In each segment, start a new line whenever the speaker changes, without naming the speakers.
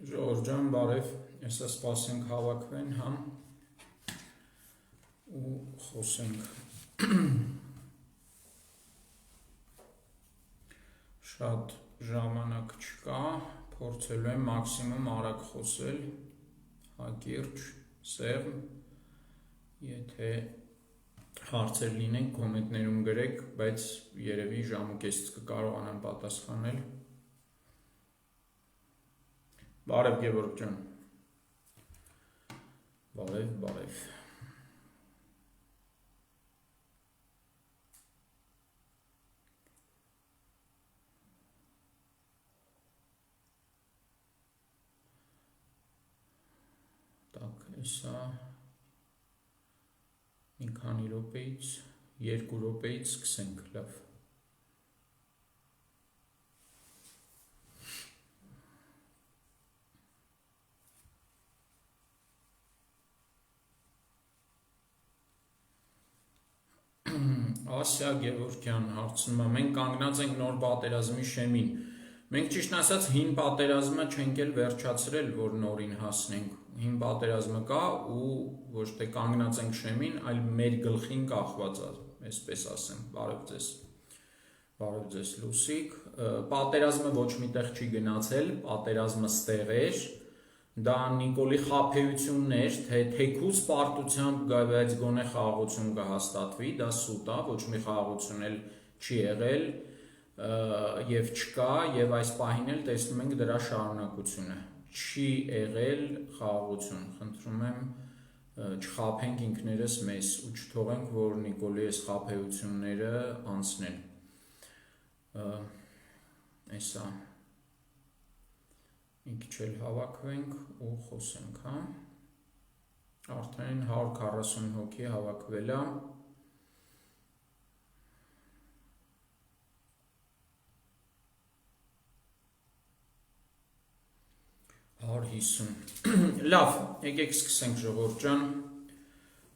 Ժողովրդյան բարև, այսօր սպասենք հավաքվեն համ ու խոսենք շատ ժամանակ չկա, փորձելու եմ մաքսիմում արագ խոսել, հակիրճ, սեղմ, եթե հարցեր լինեն կոմենտներում գրեք, բայց երևի ժամ ու կեսից կկարողանամ պատասխանել։ Բարև Գևորգ ջան։ Բարև։ Так, հեսա մի քանի րոպեից, 2 րոպեից սկսենք, լավ։ Ասիա Գևորգյան հարցնում է, մենք կանգնած ենք նոր պատերազմի շեմին։ Մենք ճիշտ ասած հին պատերազմը չենք էլ վերջացրել, որ նորին հասնենք։ Հին պատերազմը կա ու ոչ թե կանգնած ենք շեմին, այլ մեր գլխին կախված է, այսպես ասեմ։ Բարև ձեզ Լուսիկ։ Պատերազմը ոչ միտեղ չի գնացել, պատերազմը ստեղ էր։ Դա Նիկոլի խաբեությունն էր, թե թեկուզ պարտությամբ բայց գոնե խաղաղություն կհաստատվի, դա սուտ է, ոչ մի խաղաղություն էլ չի եղել եւ չկա եւ այս պահին էլ տեսնում ենք դրա շարունակությունը։ Չի եղել խաղաղություն, խնդրում եմ չխաբենք ինքներս մեզ ու չթողենք, որ Նիկոլի այս խաբեությունները անցնեն։ Այսա մի քիչ էլ հավաքվենք ու խոսենք, հա։ Արդեն 140 հոգի հավաքվել է։ 150։ Լավ, եկեք սկսենք ժողովուրդ ջան։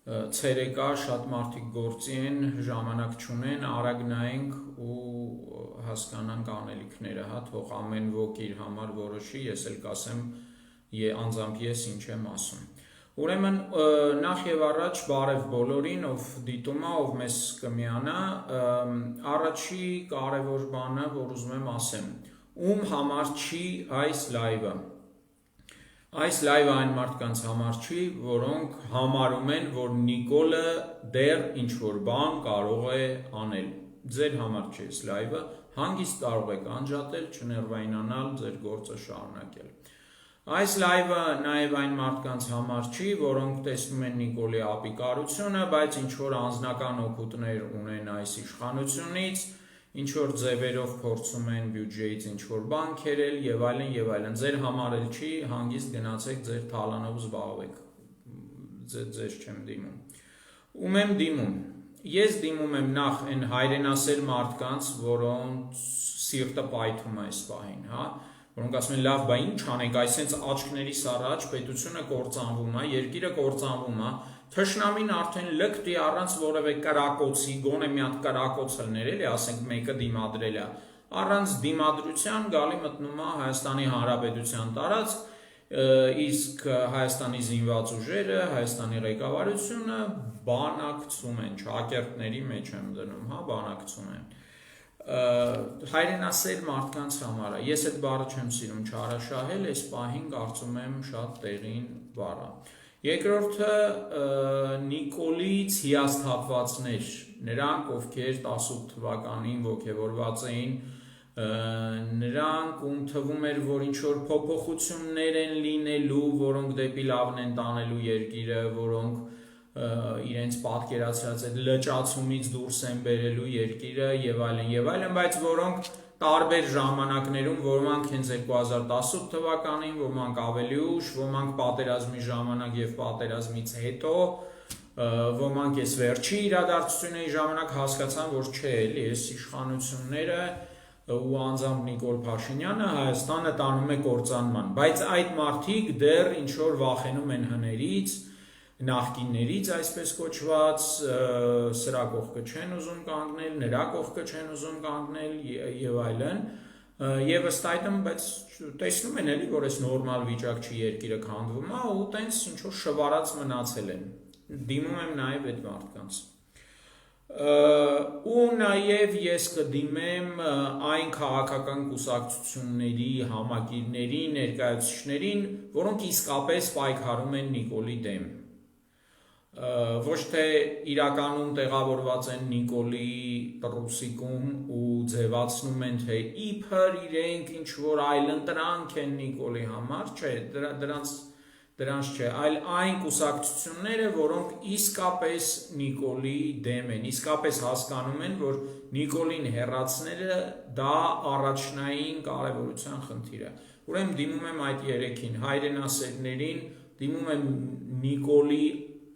Ցերեկա շատ մարդիկ գործի են, ժամանակ չունեն, արագ նայենք ու հասկանանք անելիքները, հա, թող ամեն ոք իր համար որոշի, ես էլ կասեմ անձամբ ես ինչ եմ ասում։ Ուրեմն նախ եւ առաջ բարև բոլորին, ով դիտում է, ով մեզ կմիանա, առաջի կարևոր բանը, որ ուզում եմ ասեմ, ում համար չի այս լայվը։ Այս լայվը այն մարդկանց համար չի, որոնք համարում են, որ Նիկոլը դեռ ինչ-որ բան կարող է անել։ Ձեր համար չի այս լայվը, հանգիստ կարող եք անջատել, չներվայնանալ, ձեր գործը շարունակել։ Այս լայվը նաև այն մարդկանց համար չի, որոնք տեսնում են Նիկոլի ապիկարությունը, բայց ինչ-որ անձնական օգուտներ ունեն այս իշխանությունից, ինչ-որ ձևերով փորձում են բյուջեից ինչ-որ բան քերել եւ այլն, ձեր համար էլ չի, հանգիստ գնացեք ձեր թալանով զբաղվեք, ձեզ չեմ դիմում։ Ում եմ դիմում։ Ես դիմում եմ նախ այն հայրենասեր մարդկանց, որոնց սիրտը պայթում է այս պահին, հա, որոնք ասում են լավ, բա ինչ անենք, այսենց աչքներիս առաջ պետությունը կործանվում է, երկիրը կործանվում է, թշնամին արդեն լկտի առանց որևէ կրակոցի, գոնե մի հատ կրակոց լներ էլի, ասենք մեկը դիմադրել է, առանց դիմադրության գալի մտնում է Հայաստանի Հանրապետության տարածք, իսկ Հայաստանի զինված ուժերը, Հայաստանի ղեկավարությունը բանակցում են, ճակերտների մեջ եմ դնում, հա, բանակցում են։ Հայրենասեր մարդկանց համար է, ես այդ բառը չեմ սիրում չարաշահել, այս պահին կարծում եմ շատ տեղին բառ է։ Երկրորդը Նիկոլից հիասթափվածներ, նրանք ովքեր 18 թվականին ոգևորված էին, նրանք ում թվում էր, որ ինչ-որ փոփոխություններ են լինելու, որոնք դեպի լավն են տանելու երկիրը, որոնք իրենց պատկերացրած այդ լճացումից դուրս են բերելու երկիրը եւ այլն, բայց որոնք տարբեր ժամանակներում, ոմանք հենց 2018 թվականին, ոմանք ավելի ուշ, ոմանք պատերազմի ժամանակ եւ պատերազմից հետո, ոմանք այս վերջի իրադարձությունների ժամանակ հասկացան, որ չէ, էլի այս իշխանությունները ու անձամբ Նիկոլ Փաշինյանը Հայաստանը տանում է կործանման, բայց այդ մարդիկ դեռ ինչ որ վախենում են հներից, նախկիններից այսպես կոչված, սրա կողքը չեն ուզում կանգնել, նրա կողքը չեն ուզում կանգնել եւ այլն, Եվ ըստ այդմ, բայց տեսնում են էլի, որ այս նորմալ վիճակ չի, երկիրը քանդվում է ու տենց ինչ որ շվարած մնացել են։ Դիմում եմ նաև այդ մարդկանց։ Ու նաև ես կդիմեմ այն քաղաքական կուսակցությունների, համակիրների, ներկայացուցիչներին, որոնք իսկապես պայքարում են Նիկոլի դեմ։ Ոչ թե իրականում տեղավորված են Նիկոլի տրուսիկում ու ձևացնում են, թե իբր իրենք ինչ որ այլընտրանք են Նիկոլի համար, չէ, դրանց չէ, այլ այն կուսակցությունները, որոնք իսկապես Նիկոլի դեմ են, իսկապես հասկանում են, որ Նիկոլին հեռացնելը դա առաջնային կարևորության խնդիր է։ Ուրեմն դիմում եմ այդ երեքին, հայրենասերներին, դիմում եմ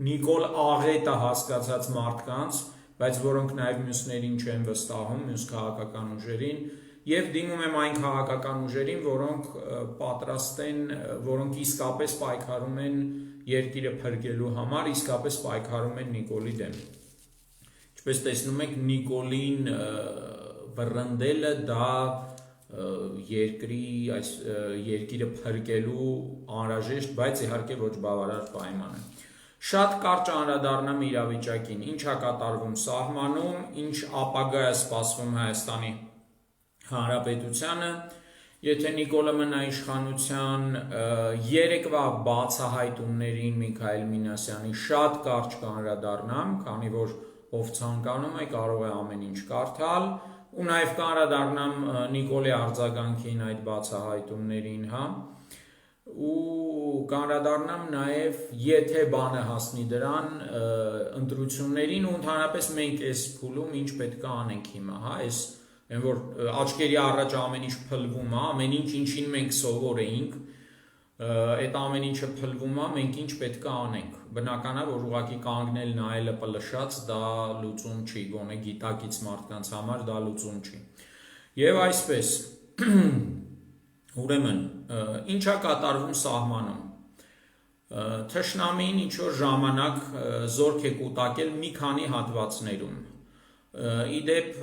Նիկոլ աղետը հասկացած մարդկանց, բայց որոնք նաև մյուսներին չեն վստահում, մյուս քաղաքական ուժերին, եւ դիմում եմ այն քաղաքական ուժերին, որոնք պատրաստ են, որոնք իսկապես պայքարում են երկիրը փրկելու համար, իսկապես պայքարում են Նիկոլի դեմ։ Ինչպես տեսնում եք, Նիկոլին վռնդելը դա երկիրը փրկելու անհրաժեշտ, բայց իհարկե ոչ բավարար պայման է։ Շատ կարճ անդրադառնամ իրավիճակին, ինչ է կատարվում սահմանում, ինչ ապագա է սպասվում Հայաստանի Հանրապետությանը, եթե Նիկոլը մնա իշխանության, երեկվա բացահայտումներին Միքայել Մինասյանի շատ կարճ կանդրադառնամ, քանի որ ով ցանկանում է կարող է ամեն ինչ կարդալ, ու նաև կանդրադառնամ Նիկոլի արձագանքին այդ բացահայտումներին, հա, ու կանդրադառնամ նաև եթե բանը հասնի դրան ընտրություններին ու ընդհանրապես մենք այս փուլում ինչ պետք է անենք հիմա, հա, այս այն որ աչքերի առաջ ամեն ինչ փլվում է, ամեն ինչ ինչին մենք սովոր էինք, այդ ամեն ինչը փլվում է, մենք ինչ պետք է անենք։ Բնական է, որ ուղղակի կանգնել նայելը պլշած դա լուծում չի, գոնե գիտակից մարդկանց համար դա լուծում չի։ Եվ այսպես ուրեմն ինչա կատարվում սահմանում։ Թշնամին ինչ որ ժամանակ զորք է կուտակել մի քանի հատվածներում։ Իդեպ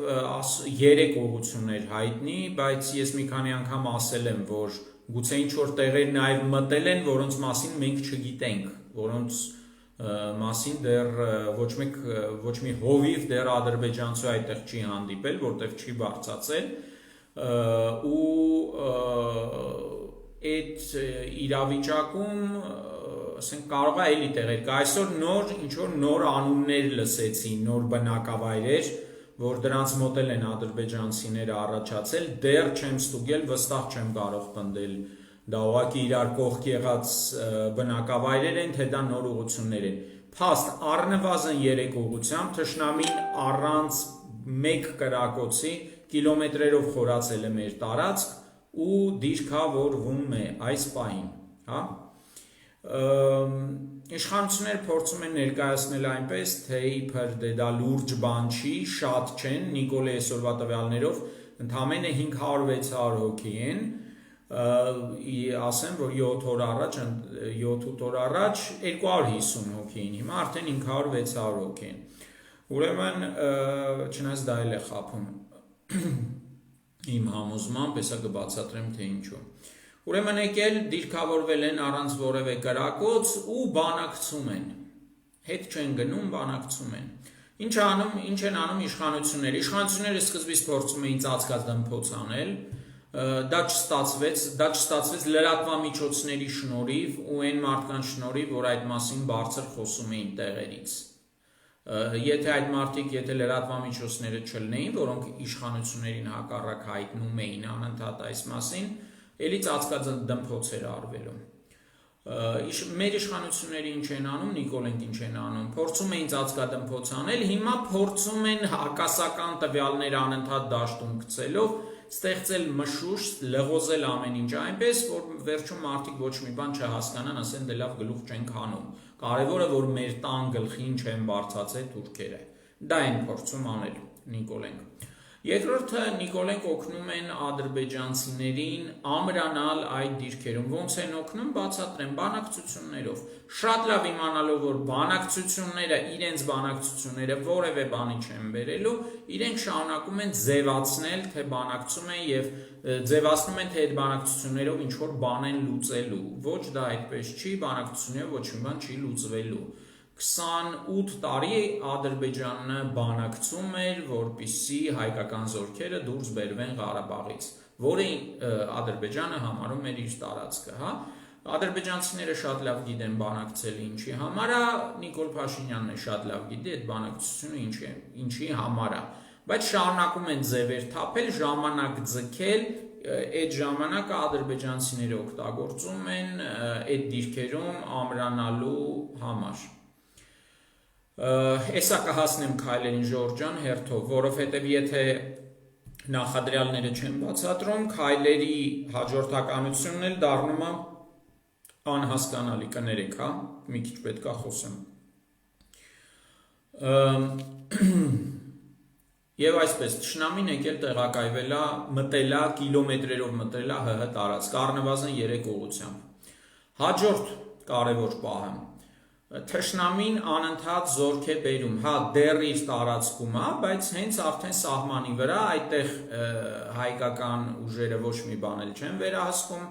3 ուղղություններ հայտնի, բայց ես մի քանի անգամ ասել եմ, որ գուցե ինչ որ տեղեր նաև մտել են, որոնց մասին մենք չգիտենք, որոնց մասին դեռ ոչ մի հովիվ դեռ ադրբեջանցու այդտեղ չի հանդիպել, որտեղ չի բարձացել ու այդ իրավիճակում ասենք կարող է էլի տեղեր կա այսօր նոր ինչ որ նոր անուններ լսեցին, նոր բնակավայրեր, որ դրանց մոտ են ադրբեջանցիները առաջացել, դեռ չեմ ստուգել, վստահ չեմ կարող պնդել դա ուղղակի իրար կողք եղած բնակավայրեր են, թե դա նոր ուղղություններ են։ Փաստ առնվազն 3 ուղղությամբ թշնամին առանց մեկ կրակոցի կիլոմետրերով խորացել է մեր տարածք ու դիրքավորվում է այս պահին, հա։ Իշխանությունները փորձում են ներկայացնել այնպես, թե իբր դա լուրջ բան չի, շատ չեն, Նիկոլի այսօրվա տվյալներով ընդամենը 500-600 հոգի են, ասեմ, որ 7-8 օր առաջ 250 հոգի են, հիմա արդեն 500-600 հոգի են։ Ուրեմն, չնայած դա էլ է խափում իմ համոզմամբ, հեսա կբացատրեմ, թե ինչու։ Ուրեմն եկել դիրքավորվել են առանց որևէ կրակոց ու բանակցում են, հետ չեն գնում, բանակցում են։ Ինչ են անում իշխանությունները։ Իշխանությունները սկզբից փորձում էին ծածկած դմփոց անել, դա չստացվեց լրատվամիջոցների շնորհիվ ու այն մարդկանց շնորհիվ, որ այդ մասին բարձր խոսում էին տեղերից։ Եթե այդ մարդիկ, եթե լրատվամիջոցները չլինեին, որոնք իշխանություններին հակառակ հայտնում էին անընդհատ այս մասին, էլի ծածկած դմփոց էր արվելու։ Մեր իշխանությունները ինչ են անում, Նիկոլենք ինչ են անում, փորձում էին ծածկադմփոց անել, հիմա փորձում են հակասական տվյալներ անընդհատ դաշտում գցելով ստեղծել մշուշ, լղոզել ամեն ինչ այնպես, որ վերջում մարդիկ ոչ մի բան չհասկանան, ասեն դե լավ գլուխ չենք հանում։ Կարևորը որ մեր տան գլխին չեն բարձացել թուրքերը։ Դա են փորձում անել Նիկոլենք։ Երկրորդը Նիկոլենք օգնում են ադրբեջանցիներին ամրանալ այդ դիրքերում, ոնց են օգնում, բացատրեմ, բանակցություններով, շատ լավ իմանալով, որ բանակցությունները, իրենց բանակցությունները որևէ բանի չեն բերելու, իրենք շարունակում են ձևացնել, թե բանակցում են եւ ձևացնում են, թե այդ բանակցություններով ինչ որ բան են լուծելու, ոչ դա այդպես չի, բանակցությունները ոչ մի բան չի լուծվելու։ 28 տարի Ադրբեջանը բանակցում էր, որպեսզի հայկական զորքերը դուրս բերվեն Ղարաբաղից, որը Ադրբեջանը համարում էր իր տարածքը, հա։ Ադրբեջանցիները շատ լավ գիտեն բանակցել ինչի համար է, Նիկոլ Փաշինյանն է շատ լավ գիտի այդ բանակցությունը ինչի համար է, բայց շարունակում են ձևեր թափել, ժամանակ ձգել, այդ ժամանակը ադրբեջանցիները օգտագործում են այդ դիրքերում ամրանալու համար։ Էսա կհասնեմ քայլերին Ժորժ ջան հերթով, որովհետև եթե նախադրյալները չեն բացատրում, քայլերի հաջորդականությունն էլ դառնում է անհասկանալի, կներեք, հա, մի քիչ պետք է խոսեմ։ Եվ այսպես, թշնամին եկել տեղակայվել է, մտել է, կիլոմետրերով մտել է ՀՀ տարածք, առնվազն 3 ուղղությամբ։ Հաջորդ կարևոր պահը Թշնամին անընդհատ զորք է բերում, հա դեռ իր տարածքում է, բայց հենց արդեն սահմանի վրա այդտեղ հայկական ուժերը ոչ մի բան էլ չեն վերահսկում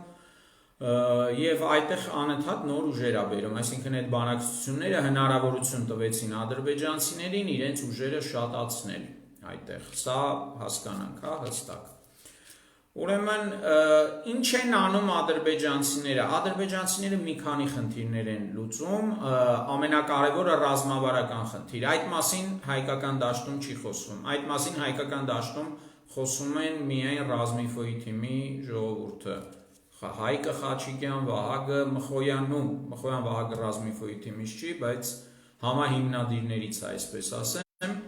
եւ այդտեղ անընդհատ նոր ուժեր է բերում, այսինքն այդ բանակցությունները հնարավորություն տվեցին ադրբեջանցիներին իրենց ուժերը շատացնել այդտեղ, սա հասկանանք, հա, հստակ։ Ուրեմն ինչ են անում ադրբեջանցիները, ադրբեջանցիները մի քանի խնդիրներ են լուծում, ամենակարևորը ռազմավարական խնդիր, այդ մասին հայկական դաշտում չի խոսվում, այդ մասին հայկական դաշտում խոսում են միայն Ռազմիֆոյի թիմի ժողովուրդը, Հայկը Խաչիկյան, Վահագը Մխոյանում, Մխոյան Վահագը Ռազմիֆոյի թիմից չի, բայց համահիմնադիրներից է, այսպես ասեմ,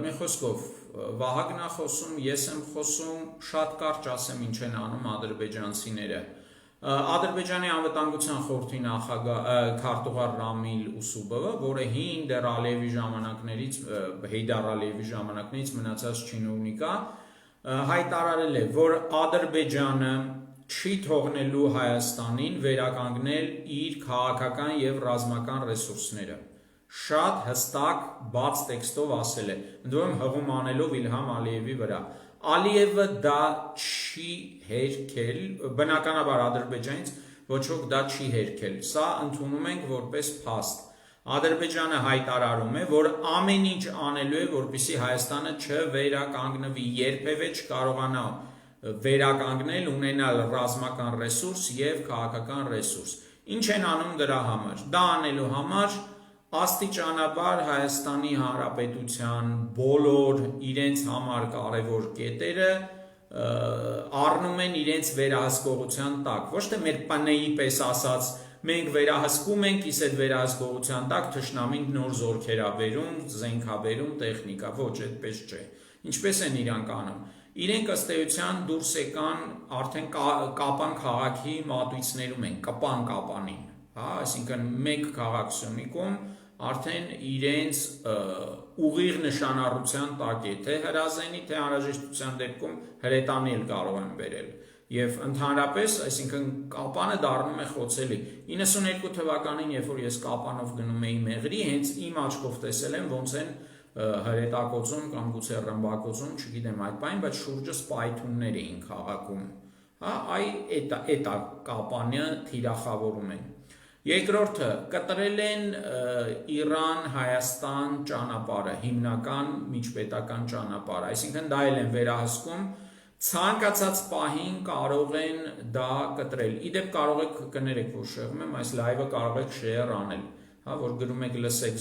մի խոսքով Վահագն է խոսում, ես եմ խոսում, շատ կարճ ասեմ ինչ են անում ադրբեջանցիները։ Ադրբեջանի անվտանգության խորհրդի քարտուղար Ռամիլ Ուսուբովը, որը հին դեռ Ալիևի ժամանակներից, Հեյդար Ալիևի ժամանակներից մնացած չինովնիկ է, հայտարարել է, որ Ադրբեջանը չի թողնելու Հայաստանին վերականգնել իր քաղաքական եւ ռազմական ռեսուրսները։ Շատ հստակ բաց տեքստով ասել է, ընդորում հղում անելով Իլհամ Ալիևի վրա։ Ալիևը դա չի հերքել, բնականաբար Ադրբեջանից ոչ ոք դա չի հերքել, սա ընդունում ենք որպես փաստ։ Ադրբեջանը հայտարարում է, որ ամեն ինչ անելու է, որպեսզի Հայաստանը չվերականգնվի, երբևէ չկարողանա վերականգնել, ունենալ ռազմական ռեսուրս եւ քաղաքական ռեսուրս։ Ինչ են անում դրա համար։ Դա անելու համար աստիճանաբար Հայաստանի Հանրապետության բոլոր իրենց համար կարևոր կետերը առնում են իրենց վերահսկողության տակ, ոչ թե մեր ՊՆ-ի պես ասած մենք վերահսկում ենք, իսկ այդ վերահսկողության տակ թշնամին նոր զորքեր ա բերում, զենք ա բերում, տեխնիկա, ոչ, այդպես չէ։ Ինչպես են իրանք անում։ Իրենք ըստ էության դուրս եկան արդեն Կապան քաղաքի մատույցներում են, Կապան Կապանին, հա, այսինքն մեկ քաղաք Սյունիքում արդեն իրենց ուղիղ նշանառության տակ է, թե հրազենի, թե անհրաժեշտության դեպքում հրետանի էլ կարող են բերել։ Եվ ընդհանրապես, այսինքն Կապանը դառնում է խոցելի։ 92 թվականին, երբ որ ես Կապանով գնում էի Մեղրի, հենց իմ աչքով տեսել եմ, ոնց են հրետակոծում կամ գուցե ռմբակոծում, չգիտեմ այդ բան, բայց շուրջը սպայթուններ էին քաղաքում։ Հա, այդ Կապանը թիրախավորում են։ Երկրորդը կտրել են Իրան-Հայաստան ճանապարհը, հիմնական միջպետական ճանապարհը, այսինքն դա էլ են վերահսկում, ցանկացած պահին կարող են դա կտրել։ Իդեպ կարող եք կներեք, որ շեղում եմ, այս լայվը կարող եք շեյր անել, հա, որ գրում եք լսեք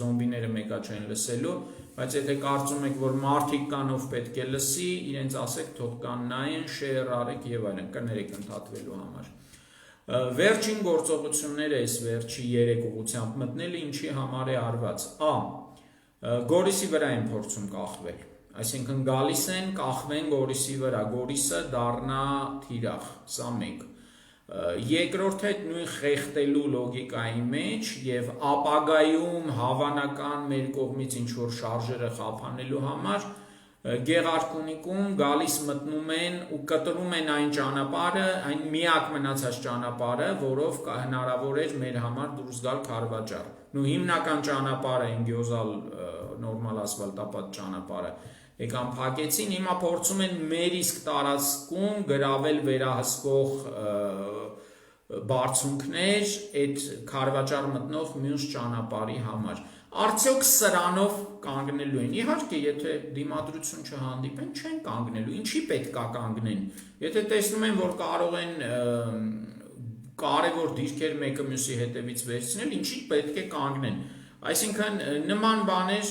զոմբիները մեկա չեն լսելու, բայց եթե կարծում եք, որ մարդիկ կան ով պետք է լսի, իրենց ասեք թող կան նայեն, շեյր արեք եւ այլն, կներեք ընդհատվելու համար։ Վերջին գործողությունները այս վերջի 3 ուղղությամբ մտնելը ինչի համար է արված։ Գորիսի վրա են փորձում կախվել, այսինքն գալիս են կախվեն Գորիսի վրա, Գորիսը դառնա թիրախ, սա մեկ։ Երկրորդը այդ նույն խեղտելու լոգիկայի մեջ եւ ապագայում հավանական մեր կողմից ինչ որ շարժերը խափանելու համար Գեղարքունիքում գալիս մտնում են ու կտրում են այն ճանապարհը, այն միակ մնացած ճանապարհը, որով հնարավոր էր մեր համար դուրս գալ Քարվաճար։ Նու հիմնական ճանապարհը ինգյոզալ նորմալ ասֆալտապատ ճանապարհը եկան փակեցին, հիմա փորձում են մեր իսկ տարածքում գրավել վերահսկող բարձունքներ այդ Քարվաճար մտնող մյուս ճանապարհի համար։ Արդյոք սրանով կանգնելու են։ Իհարկե, եթե դիմադրություն չհանդիպեն, չեն կանգնելու։ Ինչի պետք է կանգնեն։ Եթե տեսնում են, որ կարող են կարևոր դիրքեր մեկը մյուսի հետևից վերցնել, ինչի պետք է կանգնեն։ Այսինքն նման բաներ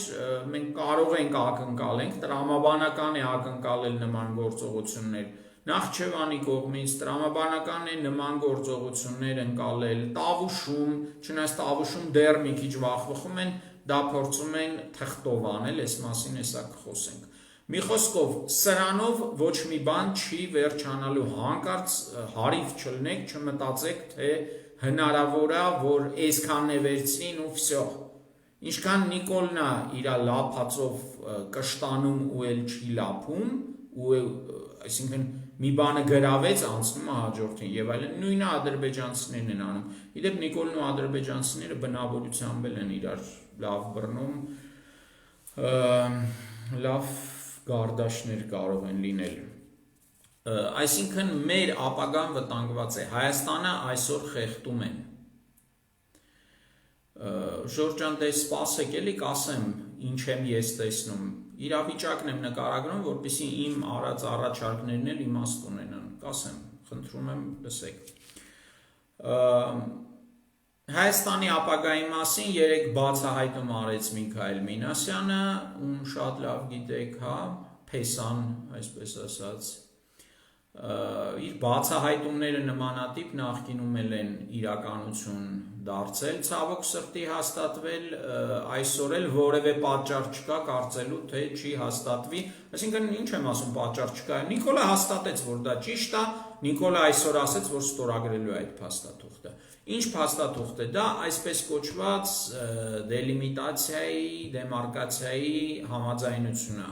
մենք կարող ենք ակնկալենք, տրամաբանական է ակնկալել նման գործողություններ։ Նախճեվանի կողմից տրամաբանական է նման գործողություններ ընկալել, Տավուշում, չնայած Տավուշում դեռ մի քիչ վախվխում են, դա փորձում են թղթով անել, այս մասին հեսա կխոսենք։ Մի խոսքով, սրանով ոչ մի բան չի վերջանալու, հանկարծ հարիվ չլնեք, չմտածեք, թե հնարավոր է, որ այսքան է վերցնին ու վсё։ Ինչքան Նիկոլնա իր լափածով կշտանում ու էլ չի լափում, ու այսինքն մի բանը գրավեց անցնում է հաջորդին եւ այլն, նույնը ադրբեջանցիներն են անում։ Իդեպ Նիկոլն ու ադրբեջանցիները բնավորությամբ են իրար լավ բռնում, լավ գարդաշներ կարող են լինել։ Այսինքն մեր ապագան վտանգված է, Հայաստանը այսօր խեղդում են։ Ժորժ ջան, դե սպասեք էլի կասեմ, ինչ եմ ես տեսնում։ Իրավիճակն եմ նկարագրում, որպեսզի իմ արած առաջարկներն էլ իմաստ ունենան, կասեմ, խնդրում եմ լսեք։ Հայաստանի ապագայի մասին երեք բացահայտում արեց Միքայել Մինասյանը, ում շատ լավ գիտեք, հա, Փեսան, այսպես ասած, իր բացահայտումները նմանատիպ նախկինում են իրականություն դարձել, ցավոք սրտի հաստատվել, այսօր էլ որևէ պատճառ չկա կարծելու, թե չի հաստատվի, այսինքն ինչ եմ ասում պատճառ չկա, Նիկոլը հաստատեց, որ դա ճիշտ է, Նիկոլը այսօր ասեց, որ ստորագրելու է այդ փաստաթուղթը։ Ինչ փաստաթուղթ է դա, այսպես կոչված դելիմիտացիայի, դեմարկացիայի համաձայնությունը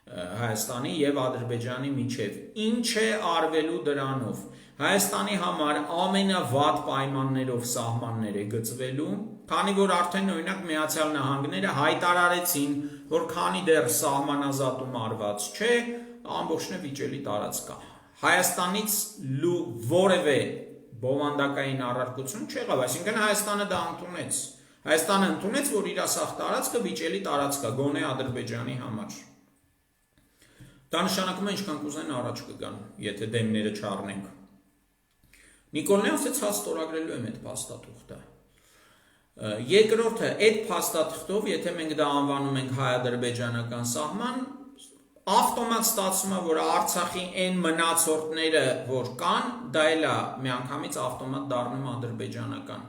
Հայաստանի եւ Ադրբեջանի միջև։ Ինչ է արվելու դրանով։ Հայաստանի համար ամենավատ պայմաններով սահմաններ է գծվելու, քանի որ արդեն օրինակ Միացյալ Նահանգները հայտարարեցին, որ քանի դեռ սահմանազատում արված չէ, ամբողջն է վիճելի տարածք կա։ Հայաստանից որևէ բովանդակային առարկություն չեղավ, այսինքն Հայաստանը դա ընդունեց։ Հայաստանը ընդունեց, որ իր ասախ տարածքը վիճելի տարածք է, գոնե Ադրբեջանի համար։ Դա նշանակում է ինչքան կուզեն առաջ կգան, եթե դեմները չառնենք։ Նիկոլն ասեց հա ստորագրելու եմ այդ փաստաթուղթը։ Երկրորդը, այդ փաստաթղթով, եթե մենք դա անվանում ենք հայ-ադրբեջանական սահման, ավտոմատ ստացվում է, որ Արցախի այն մնացորդները, որ կան, դա էլ է միանգամից ավտոմատ դառնում ադրբեջանական։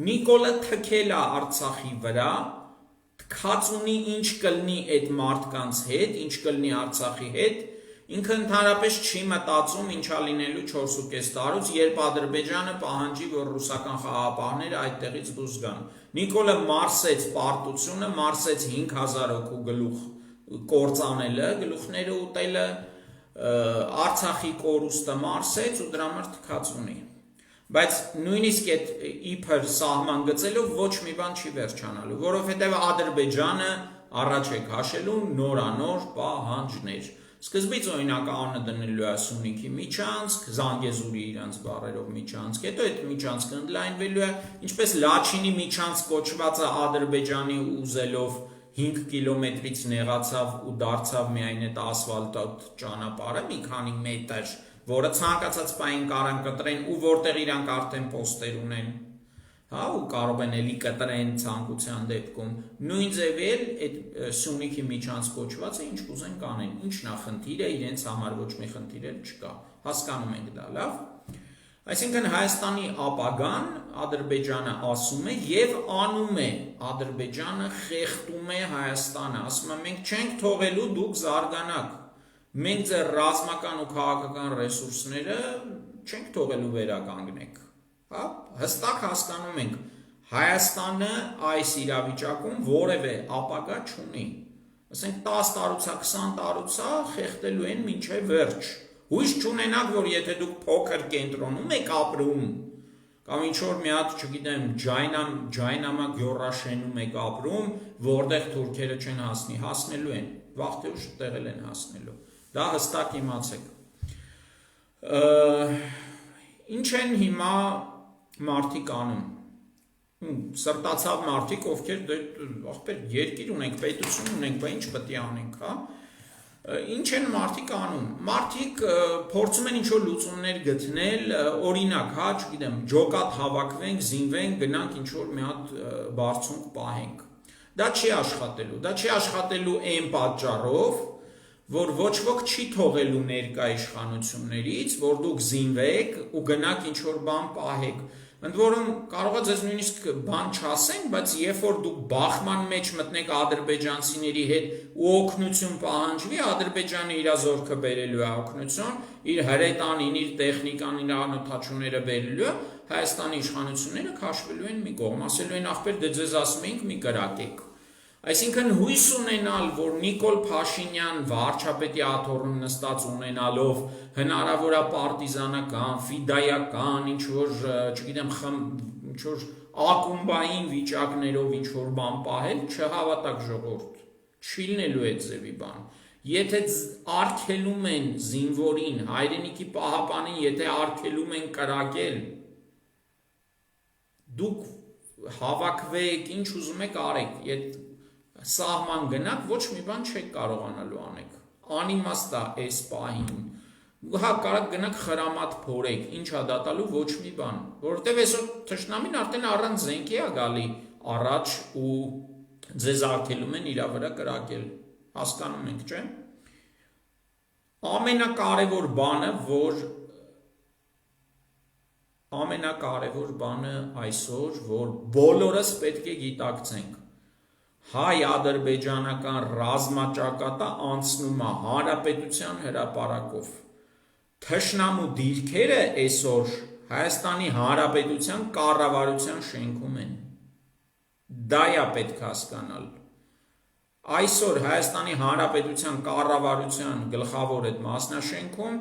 Նիկոլը թքել է Արցախի վրա, թքած ունի ինչ կլինի այդ մարդկանց հետ, ինչ կլինի Արցախի հետ, ինքը ընդհանրապես չի մտածում ինչա լինելու 4.5 տարուց, երբ Ադրբեջանը պահանջի, որ ռուսական խաղաղապահները այդտեղից դուրս գան։ Նիկոլը մարսեց պարտությունը, մարսեց 5000 հոգու գլուխ կործանելը, գլուխները ուտելը, Արցախի կորուստը մարսեց ու դրա համար թքած ունի։ Բայց նույնիսկ այդ իբր սահման գծելով ոչ մի բան չի վերջանալու, որովհետև Ադրբեջանը առաջ է քաշելու նորանոր պահանջներ։ Սկզբից օրինակ անը դնելու է Սյունիքի միջանցք, Զանգեզուրի իրանց բառերով միջանցք, հետո այդ միջանցքը ընդլայնվելու է, ինչպես Լաչինի միջանցք կոչվածը Ադրբեջանի ուզելով 5 կիլոմետրից նեղացավ ու դարձավ միայն այդ ասֆալտատ ճանապարհը մի քանի մետր, որը ցանկացած պահին կարան կտրեն ու որտեղ իրանք արդեն պոստեր ունեն, հա, ու կարող են էլի կտրեն ցանկության դեպքում, նույն ձևի էլ այդ Սյունիքի միջանց կոչվածը ինչ կուզեն կանեն, ինչն է խնդիրը, իրենց համար ոչ մի խնդիր էլ չկա, հասկանում ենք դա, լավ։ Այսինքն Հայաստանի ապագան Ադրբեջանը ասում է եւ անում է, Ադրբեջանը խեղդում է Հայաստանը, ասում է մենք չենք թողելու դուք զարգանաք, մենք ձեր ռազմական ու քաղաքական ռեսուրսները չենք թողելու վերականգնեք, հա, հստակ հասկանում ենք, Հայաստանը այս իրավիճակում որևէ ապագա չունի, ասենք 10 տարուց է, 20 տարուց է, խեղդելու են մինչև վերջ։ Հույս չունենաք, որ եթե դուք փոքր կենտրոնում եք ապրում, կամ ինչ-որ մի հատ, չգիտեմ, ջայնամա գյոռաշենում եք ապրում, որտեղ թուրքերը չեն հասնի, հասնելու են, վաղ թե ուշ տեղել են հասնելու։ Դա հստակ իմացեք։ Ինչ են հիմա մարդիկ անում։ Սրտացավ մարդիկ, ովքեր ախպեր երկիր ունենք, պետություն ունենք, բա ինչ պետք է անենք, հա։ Ինչ են մարդիկ անում։ Մարդիկ փորձում են ինչ-որ լուծումներ գտնել, օրինակ, հա, չգիտեմ, ջոկատ հավաքվենք, զինվենք, գնանք ինչ-որ մի հատ բարձունք պահենք։ Դա չի աշխատելու։ Դա չի աշխատելու այն պատճառով, որ ոչ ոք չի թողելու ներկա իշխանություններից, որ դուք զինվեք ու գնաք ինչ-որ բան պահեք։ Ընդ որում կարող է ձեզ նույնիսկ բան չասեն, բայց երբ որ դուք բախման մեջ մտնեք ադրբեջանցիների հետ ու օգնություն պահանջվի, Ադրբեջանը իր զորքը բերելու է օգնություն, իր հրետանին, իր տեխնիկան, իր անօթաչուները բերելու է, Հայաստանի իշխանությունները քաշվելու են մի կողմ, ասելու են ախպեր դե ձեզ ասում ենք մի կրակեք։ Այսինքն հույս ունենալ, որ Նիկոլ Փաշինյան վարչապետի աթոռում նստած ունենալով հնարավոր է պարտիզանական, ֆիդայական, ինչ-որ, չգիտեմ, ինչ-որ ակումբային վիճակներով ինչ-որ բան պահել, չհավատակ ժողովուրդ, չի լինելու այդ ձևի բան։ Եթե արգելում են զինվորին, հայրենիքի պահապանին, եթե արգելում են կրակել, դուք հավաքվեք, ինչ ուզում եք արեք, սահման գնաք, ոչ մի բան չեք կարողանալու անեք, անիմաստ է այս պահին, հա կարակ գնաք խրամատ փորեք, ինչ է դատալու, ոչ մի բան, որովհետև այսօր թշնամին արդեն առանց զենքի է գալի առաջ ու ձեզ արգելում են իրա վրա կրակել, հասկանում ենք, չէ՞։ Ամենակարևոր բանը այսօր, որ բոլորս պետք է գիտակցենք, հայ-ադրբեջանական ռազմաճակատը անցնում է հանրապետության հրապարակով։ Թշնամու դիրքերը այսօր Հայաստանի Հանրապետության կառավարության շենքում են։ Դա է պետք հասկանալ։ Այսօր Հայաստանի Հանրապետության կառավարության գլխավոր այդ մասնաշենքում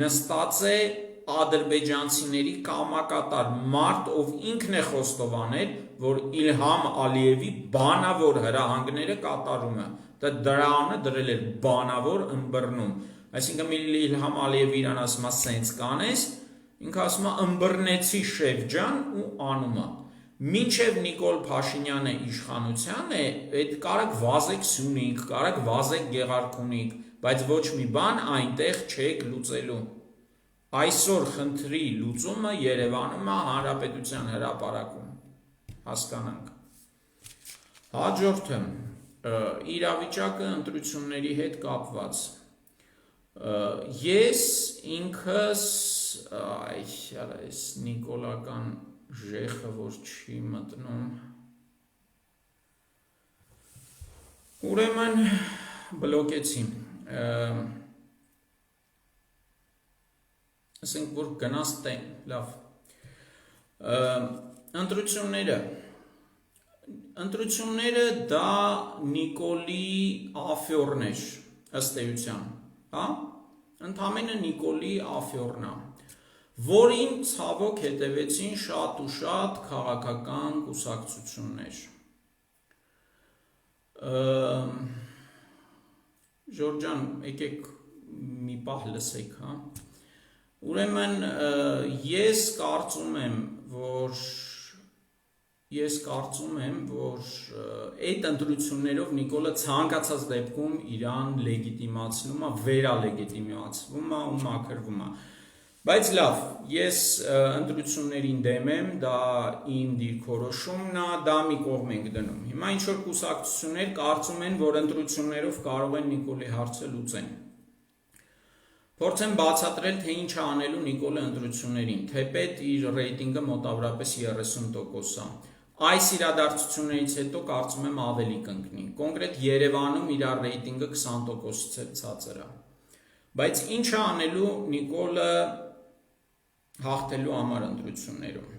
նստած է ադրբեջանցիների կամակատար մարդ, ով ինքն է խոստովանել, որ Իլհամ Ալիևի բանավոր հրահանգները կատարում է, դրանը դրել էր բանավոր ըմբռնում, այսինքն Իլհամ Ալիևը իրան ասում է սենց կանես, ինքը ասում է ըմբռնեցի շերջան ու անում է, մինչև Նիկոլ Փաշինյանը իշխանության է, այդ կարակ վազեք Սյունիք, կարակ վազեք Գեղարքունիք, բայց ոչ մի բան այնտեղ չեք լուծելու։ Այսօր խնդրի լուծումը Երևանում է Հանրապետության հրապարակում, հասկանանք։ Հաջորդը, իրավիճակը ընտրությունների հետ կապված։ Ես ինքս, այս նիկոլական ժեխը, որ չի մտնում, ուրեմն բլոկեցի, ասենք, որ գնաց տեն, լավ, ընտրությունները դա Նիկոլի աֆյորն էր, ըստ էության, հա, ընդամենը Նիկոլի աֆյորն է, որին ցավոք հետևեցին շատ ու շատ քաղաքական կուսակցություններ, Ժորժան, եկեք մի պահ լսեք, հա, ուրեմն ես կարծում եմ, որ այդ ընտրություններով Նիկոլը ցանկացած դեպքում իրան լեգիտիմացնում է, վերալեգիտիմացվում է ու մաքրվում է, բայց լավ, ես ընտրություններին դեմ եմ, դա իմ դիրքորոշումն է, դա մի կողմ ենք դնում, հիմա ինչ-որ կուսակցություններ կարծում են, որ ընտրություններով կարող են Նիկոլի հարցը լուծեն։ Փորձեմ բացատրել, թե ինչ է անելու Նիկոլը ընտրություններին, թեպետ իր ռեյտինգը մոտավորապես 30% է։ Այս իրադարձություններից հետո կարծում եմ ավելի կընկնի։ Կոնկրետ Երևանում իր ռեյտինգը 20%-ից էլ ցածր է։ Բայց ինչ է անելու Նիկոլը հաղթելու համար ընտրություններում։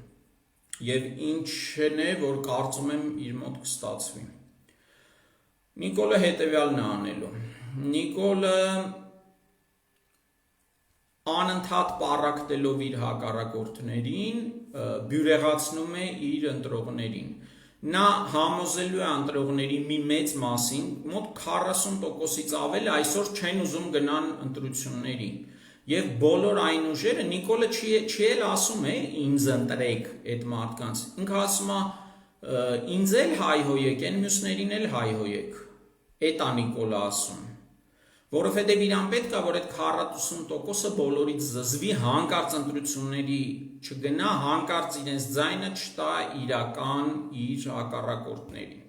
Եվ ինչն է, որ կարծում եմ իր մոտ կստացվի։ Նիկոլը հետևյալն է անելու։ Նիկոլը անընդհատ պառակտելով իր հակառակորդներին բյուրեղացնում է իր ընտրողներին։ Նա համոզելու է ընտրողների մի մեծ մասին, մոտ 40%-ից ավել այսօր չեն ուզում գնան ընտրությունների։ Եվ բոլոր այն ուժերը Նիկոլը չի էլ ասում է ինձ ընտրեք այդ մարդկանց։ Ինքը ասում է ինձ էլ հայհոյեք, այն մյուսներին էլ հայհոյեք։ Էդ է Նիկոլը ասում։ Որովհետև իրան պետք է, որ այդ 40%-ը բոլորից զզվի, հանկարծ ընտրությունների չգնա, հանկարծ իրենց ձայնը չտա իրական իր հակառակորդներին։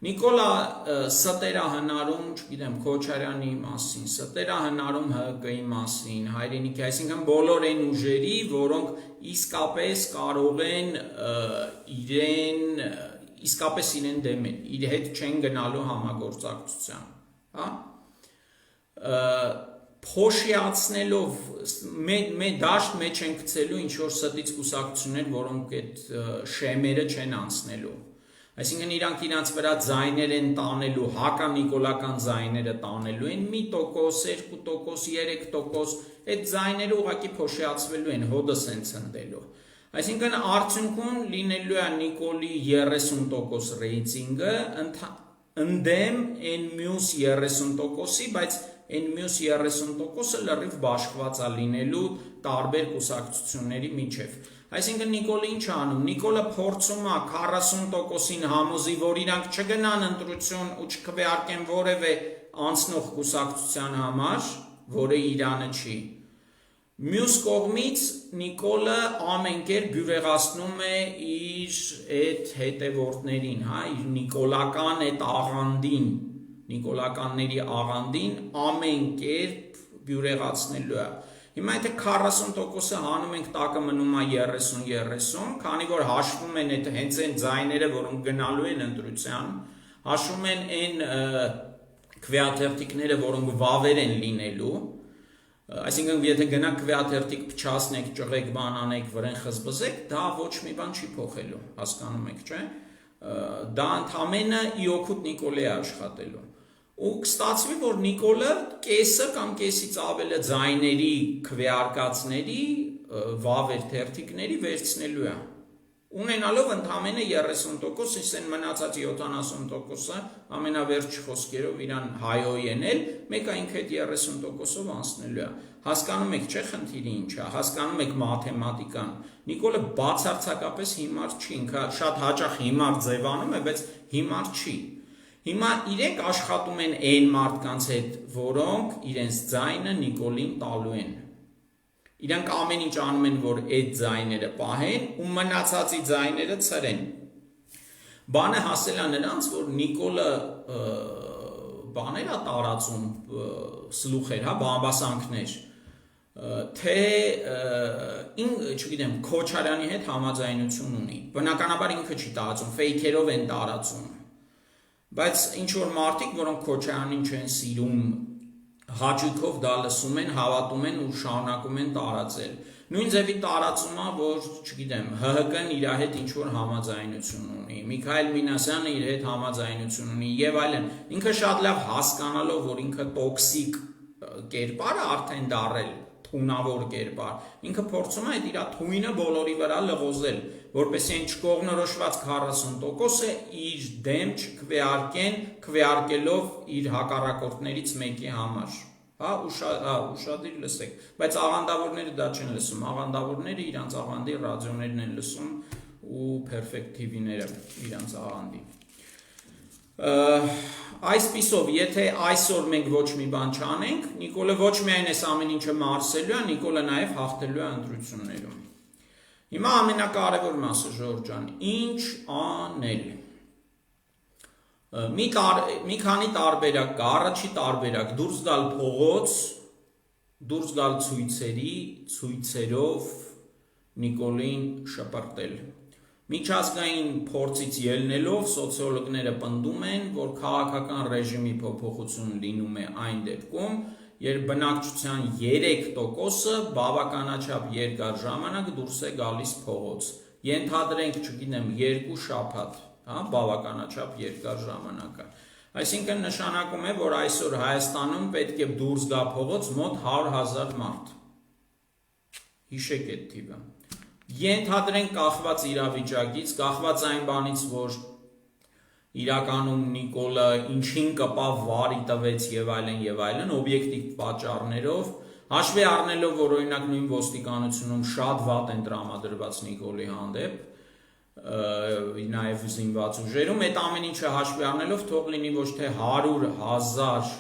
Նիկոլը ստեր է հնարում, չգիտեմ, Քոչարյանի մասին, ստեր է հնարում ՀԿ-ի մասին, հայրենիքի, այսինքն բոլոր այն ուժերի, որոնք իսկապես կարող են իսկապես իրեն դեմեն, իր հետ չեն գնալու համագործակցության, հա? Փոշիացնելով դաշտ մեջ են գցելու ինչ-որ ստից կուսակցություններ, որոնք այդ շեմերը չեն անցնելու։ Այսինքն իրանք իրանց վրա ձայներ են տանելու, հականիկոլական ձայները տանելու են 1%, 2%, 3%, այդ ձայները ուղղակի փոշիացվելու են, հոդը սենց ընդելու։ Այսինքն արդյունքում լինելու է Նիկոլի 30% ռեյտինգը ընդդեմ այն մյուս 30%-ի, բայց այն մյուս 30%-ը լրիվ բաշխված է լինելու տարբեր կուսակցությունների միջև։ Այսինքն Նիկոլը ինչ անում։ Նիկոլը փորձում է 40%-ին համոզի, որ իրանք չգնան ընտրություն ու չքվեարկեն որևէ անցնող կուսակցության համար, որը Իրանը չի։ Մյուս կողմից Նիկոլը ամեն կերպ բյուրեղացնում է իր այդ հետևորդներին, հա, իր նիկոլական այդ աղանդին, նիկոլականների աղանդին ամեն կերպ բյուրեղացնելու է։ Հիմա եթե 40%-ը հանում ենք տակը մնում է 30-30, քանի որ հաշվում են այդ հենց այն ձայները, որոնք գնալու են ընտրության, հաշվում են այն քվեաթերթիկները, որոնք վավեր են լինելու, այսինքն եթե գնաք քվեաթերթիկ փչացնեք, ճղեք, բան անեք, վրան խզբզեք, դա ոչ մի բան չի փոխելու, հասկանում եք, չէ՞։ Դա ընդամենը ի օգուտ Նիկոլի է աշխատելու։ Ու կստացվի, որ Նիկոլը կեսը կամ կեսից ավելը ձայների քվեարկածների վավեր թերթիկների վերցնելու է։ Ունենալով ընդամենը 30%, իսկ այն մնացած 70%-ը ամենավերջի խոսքերով իրան հայոյեն էլ, մեկը ինքը այդ 30%-ով անցնելու է։ Հասկանում եք, չէ՞ խնդիրը ինչ է, հասկանում եք մաթեմատիկան։ Նիկոլը բացարձակապես հիմար չի, ինքը շատ հաճախ հիմար ձևանում է, բայց հիմար չի։ Հիմա իրենք աշխատում են այն մարդկանց հետ, որոնք իրենց ձայնը Նիկոլին տալու են։ Իրանք ամեն ինչ անում են, որ այդ ձայները պահեն ու մնացածի ձայները ցրեն։ Բանը հասել է նրանց, որ Նիկոլը բաներ է տարածում, սլուխեր, հա, բամբասանքներ, թե չգիտեմ, Քոչարյանի հետ համաձայնություն ունի։ Բնականաբար ինքը չի տարածում, ֆեյքերով են տարածում։ Բայց ինչ որ մարդիկ, որոնք Քոչարյանին չեն սիրում, հաճույքով դա լսում են, հավատում են ու շարունակում են տարածել։ Նույն ձևի տարածումա, որ, չգիտեմ, ՀՀԿ-ն իր հետ ինչ-որ համաձայնություն ունի, Միքայել Մինասյանը իր հետ համաձայնություն ունի եւ այլն։ Ինքը շատ լավ հասկանալով, որ ինքը տոքսիկ կերպար է արդեն դարել, թունավոր կերպար, ինքը փորձում է այդ իր թույնը բոլորի վրա լղոզել, որպեսզի այն չկողմնորոշված 40%-ը իր դեմ չքվեարկեն, քվեարկելով իր հակառակորդներից մեկի համար։ Հա, ուշադիր լսեք, բայց աղանդավորները դա չեն լսում, աղանդավորները իրանց աղանդի ռադիոներն են լսում ու perfect TV-ները իրանց աղանդի։ Այսպիսով, եթե այսօր մենք ոչ մի բան չանենք, Նիկոլը ոչ միայն այս ամեն ինչը մարսելու է, Նիկոլը նաև հաղթելու է ընտրություններում։ Հիմա ամենակարևոր մասը, Ժորժ ջան, ինչ անել։ Մի քանի տարբերակ կա, առաջի տարբերակ, դուրս գալ փողոց, դուրս գալ ցույցերով Նիկոլին շպրտել։ Միջազգային փորձից ելնելով սոցիոլոգները պնդում են, որ քաղաքական ռեժիմի փոփոխություն լինում է այն դեպքում, երբ բնակչության 3%-ը բավականաչափ երկար ժամանակ դուրս է գալիս փողոց։ Ենթադրենք, չգիտեմ, 2 շաբաթ, հա, բավականաչափ երկար ժամանակ է։ Այսինքն նշանակում է, որ այսօր Հայաստանում պետք է դուրս գա փողոց մոտ 100,000 մարդ։ Հիշեք այդ թիվը։ Ենթադրենք կախված իրավիճակից, կախված այն բանից, որ իրականում Նիկոլը ինչին կպավ վարի տվեց եւ այլն, օբյեկտիվ պատճառներով, հաշվի առնելով, որ օրինակ նույն ոստիկանությունում շատ վատ են տրամադրված Նիկոլի հանդեպ, նաև զինված ուժերում, այդ ամեն ինչը հաշվի առնելով թող լինի ոչ թե 100,000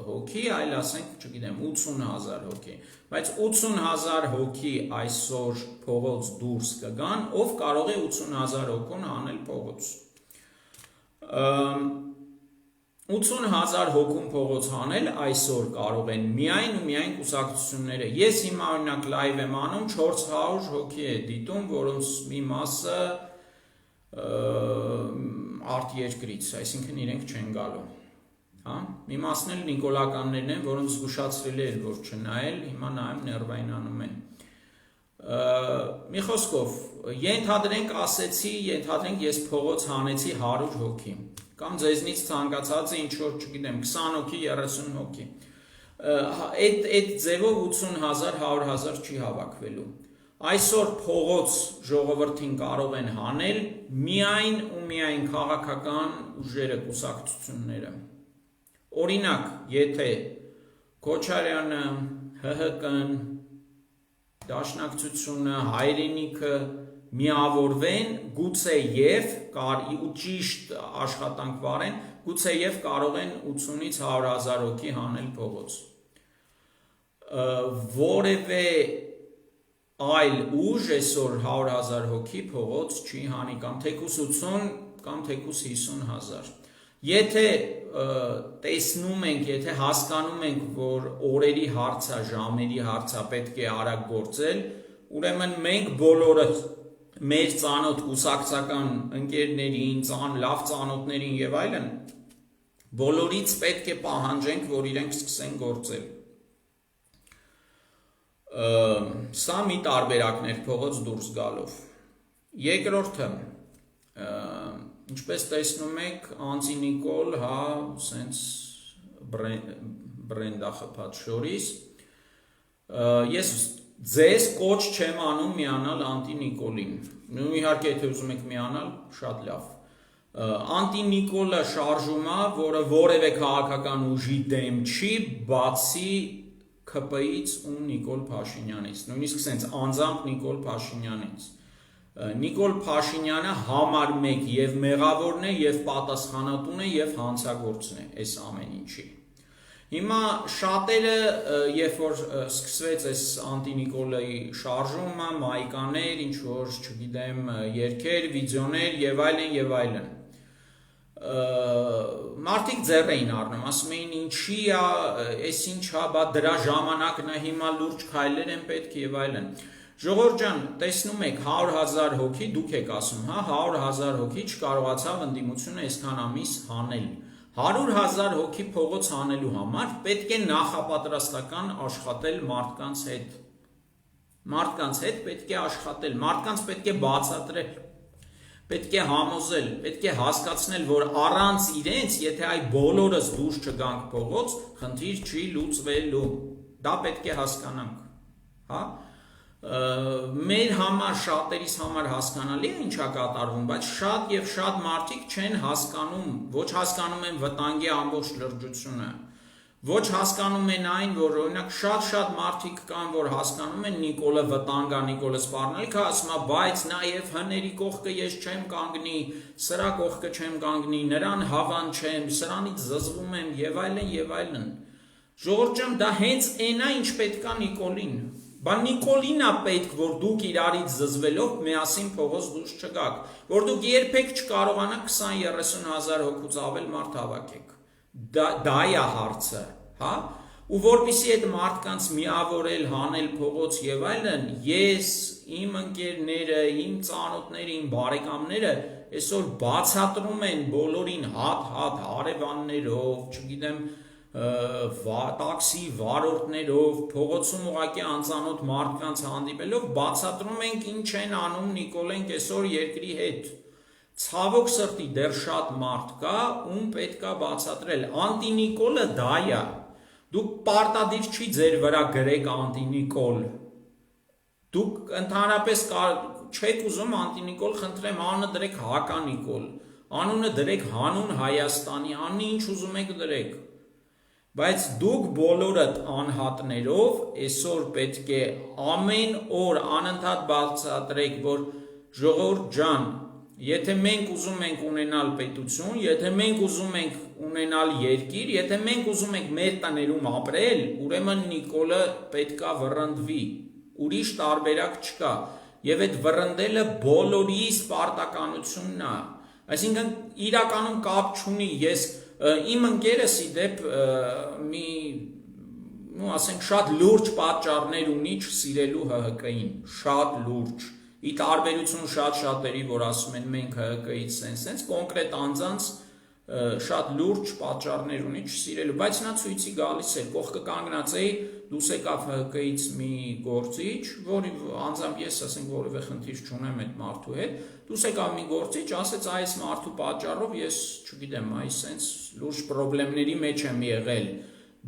հոգի, այլ ասենք, չգիտեմ, 80,000 հոգի, բայց 80,000 հոգի այսօր փողոց դուրս կգան, ով կարող է 80,000 հոգուն անել փողոց։ 80,000 հոգուն փողոց հանել այսօր կարող են միայն ու միայն կուսակցությունները։ Ես հիմա օրինակ լայվ եմ անում 400 հոգի է դիտում, որոնց մի մասը արտերկրից, այսինքն իրենք չեն գալու։ Հա, մի մասն էլ նիկոլականներն են, որոնց զգուշացրել էր, որ չնայել, հիմա նայում ներվային անում են։ Մի խոսքով, ենթադրենք ես փողոց հանեցի 100 հոգի, կամ ձեզնից ցանկացած ինչ որ, չգիտեմ, 20 հոգի, 30 հոգի։ Այդ ձևով 80,000, 100,000 չի հավաքվելու։ Այսօր փողոց ժողովրդին կարող են հանել միայն ու միայն քաղաքական ուժերը, կուսակցությունները։ Օրինակ, եթե Քոչարյանը, ՀՀԿ-ն, Դաշնակցությունը, Հայրենիքը միավորվեն, գուցե եւ ու ճիշտ աշխատանք վարեն, գուցե եւ կարող են 80-ից 100,000 հոգի հանել փողոց։ Որևէ այլ ուժ այսօր 100,000 հոգի փողոց չի հանի, կամ թեկուս 80 կամ թեկուս 50,000։ Եթե տեսնում ենք, եթե հասկանում ենք, որ օրերի հարցը, ժամերի հարցը պետք է արագ գործել, ուրեմն մենք բոլորս մեր ծանոթ կուսակցական ընկերներին, լավ ծանոթներին եւ այլն, բոլորից պետք է պահանջենք, որ իրենք սկսեն գործել։ Սա մի տարբերակներ փողոց դուրս գալով։ Երկրորդը, ինչպես տեսնում եք, Անձի Նիկոլ, հա, սենց բրենդա խփած շորիս, ես ձեզ կոչ չեմ անում միանալ Անտի Նիկոլին, իհարկե եթե ուզում եք միանալ, շատ լավ։ Անտի Նիկոլը շարժում է, որը որևէ քաղաքական ուժի դեմ չի, բացի ՔՊ-ից ու Նիկոլ Փաշինյանից, նույնիսկ սենց անձամբ Նիկոլ Փաշինյանից։ Նիկոլ Փաշինյանը համար մեկ եւ մեղավորն է, եւ պատասխանատուն է, եւ հանցագործն է այս ամեն ինչի։ Հիմա շատերը, երբ որ սկսվեց այս Անտի Նիկոլայի շարժումը, մայկաներ, ինչ որ, չգիտեմ, երգեր, վիդեոներ եւ այլն, մարդիկ ձեռ էին առնում, ասում էին ինչի է, այս ինչ է, բա դրա ժամանակն է, հիմա լուրջ քայլեր են պետք եւ այլն։ Ժողովուրդ ջան, տեսնում եք 100,000 հոգի, դուք եք ասում, հա, 100,000 հոգի չկարողացավ ընդդիմությունը այսքան ամիս հանել։ 100,000 հոգի փողոց հանելու համար պետք է նախապատրաստական աշխատել մարդկանց հետ։ Մարդկանց հետ պետք է աշխատել, մարդկանց պետք է բացատրել, պետք է համոզել, պետք է հասկացնել, որ առանց իրենց, եթե այ բոլորս դուրս չգանք փողոց, խնդիր չի լուծվելու։ Դա պետք է հասկանանք, հա։ Մեր համար, շատերիս համար հասկանալի է ինչա կատարվում, բայց շատ եւ շատ մարդիկ չեն հասկանում, ոչ հասկանում են վտանգի ամբողջ լրջությունը, ոչ հասկանում են այն, որ օրինակ շատ մարդիկ կան, որ հասկանում են Նիկոլը վտանգ է, Նիկոլը սպառնալիք է, ասում է, բայց նաեւ հների կողքը ես չեմ կանգնի, սրա կողքը չեմ կանգնի, նրան հավան չեմ, սրանից զզվում եմ եւ այլն։ Ժողովուրդ ջան, դա հենց այն է, ինչ պետքա Նիկոլին։ Բա Նիկոլին է պետք, որ դուք իրարից զզվելով միասին փողոց դուրս չգաք, որ դուք երբեք չկարողանաք 20-30,000 հոգուց ավել մարդ հավաքեք։ Դա է հարցը, հա։ Ու որպեսզի այդ մարդկանց միավորել, հանել փողոց եւ այլն, ես, իմ ընկերները, իմ ծանոթները, իմ բարեկամները այսօր բացատրում են բոլորին հատ հարևաններով, չգիտեմ, տաքսի վարորդներով, փողոցում ուղղակի անծանոթ մարդկանց հանդիպելով բացատրում ենք ինչ են անում Նիկոլենք այսօր երկրի հետ։ Ցավոք սրտի դեռ շատ մարդ կա, ում պետք է բացատրել, անտինիկոլը դա է, դուք պարտադիր չի ձեր վրա գրեք անտինիկոլ, դուք ընդհանրապես չեք ուզում անտինիկոլ, խնդրեմ անունը դրեք հականիկոլ, անունը դրեք հանուն Հայաստանի, անունը ինչ ուզում եք դրեք, բայց դուք բոլորդ անհատներով այսօր պետք է ամեն օր անընդհատ բացատրեք, որ ժողովուրդ ջան, եթե մենք ուզում ենք ունենալ պետություն, եթե մենք ուզում ենք ունենալ երկիր, եթե մենք ուզում ենք մեր տներում ապրել, ուրեմն Նիկոլը պետքա վռնդվի, ուրիշ տարբերակ չկա, եւ այդ վռնդելը բոլորի սպարտականությունն է, այսինքն իրականում կապ չունի, ես իմ ընկերս ի դեպ մի ասենք շատ լուրջ պատճառներ ունի չսիրելու ՀՀԿ-ին, շատ լուրջ, ի տարբերություն շատ-շատերի, որ ասում են մենք ՀՀԿ-ից սենց, կոնկրետ անձանց շատ լուրջ պատճառներ ունի չսիրելու, բայց նա ցույցի գալիս էր, կողքը կանգնած էի, դուս եկավ ՀՀԿ-ից մի գործիչ, որի անձամբ ես ասենք որևէ խնդիր չունեմ այդ մարդու հետ, դուս եկավ մի գործիչ, ասեց այս մարդու պատճառով ես, չգիտեմ, այս սենց լուրջ խնդիրների մեջ եմ եղել,